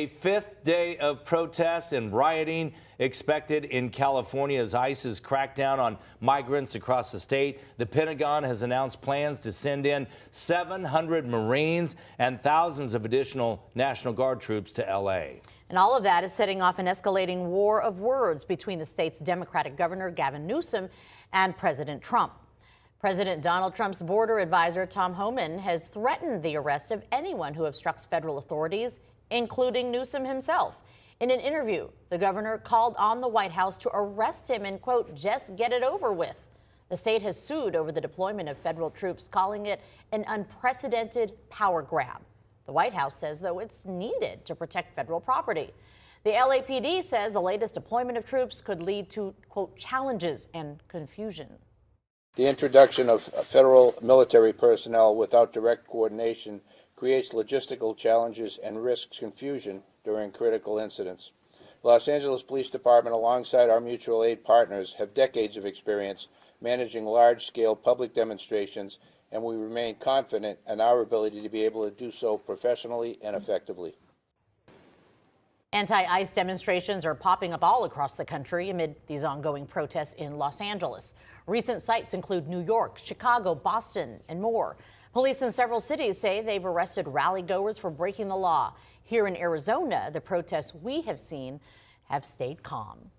A fifth day of protests and rioting expected in California as ICE's crackdown on migrants across the state. The Pentagon has announced plans to send in 700 Marines and thousands of additional National Guard troops to L.A. And all of that is setting off an escalating war of words between the state's Democratic Governor Gavin Newsom and President Trump. President Donald Trump's border advisor Tom Homan has threatened the arrest of anyone who obstructs federal authorities, including Newsom himself. In an interview, the governor called on the White House to arrest him and, quote, just get it over with. The state has sued over the deployment of federal troops, calling it an unprecedented power grab. The White House says, though, it's needed to protect federal property. The LAPD says the latest deployment of troops could lead to, quote, challenges and confusion. The introduction of federal military personnel without direct coordination creates logistical challenges and risks confusion during critical incidents. The Los Angeles Police Department, alongside our mutual aid partners, have decades of experience managing large-scale public demonstrations, and we remain confident in our ability to be able to do so professionally and effectively. Anti-ICE demonstrations are popping up all across the country amid these ongoing protests in Los Angeles. Recent sites include New York, Chicago, Boston, and more. Police in several cities say they've arrested rally-goers for breaking the law. Here in Arizona, the protests we have seen have stayed calm.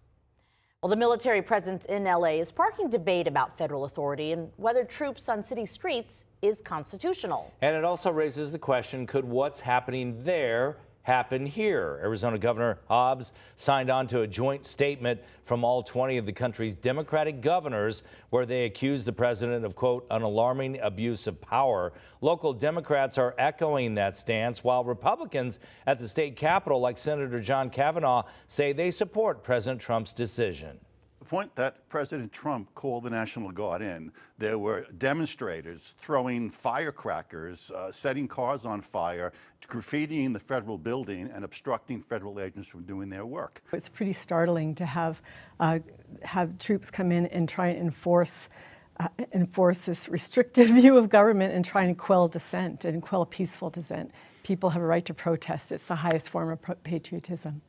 Well, the military presence in L.A. is sparking debate about federal authority and whether troops on city streets is constitutional. And it also raises the question, could what's happening there happen here? Arizona Governor Hobbs signed on to a joint statement from all 20 of the country's Democratic governors where they accuse the president of, quote, an alarming abuse of power. Local Democrats are echoing that stance, while Republicans at the state capitol, like Senator John Kavanaugh, say they support President Trump's decision. The point that President Trump called the National Guard in, there were demonstrators throwing firecrackers, setting cars on fire, graffitiing the federal building and obstructing federal agents from doing their work. It's pretty startling to have troops come in and try and enforce this restrictive view of government and try and quell dissent and quell peaceful dissent. People have a right to protest. It's the highest form of patriotism.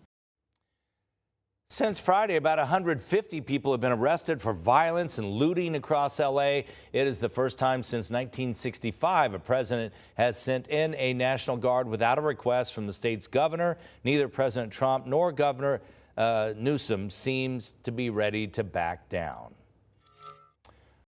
Since Friday, about 150 people have been arrested for violence and looting across L.A. It is the first time since 1965 a president has sent in a National Guard without a request from the state's governor. Neither President Trump nor Governor Newsom seems to be ready to back down.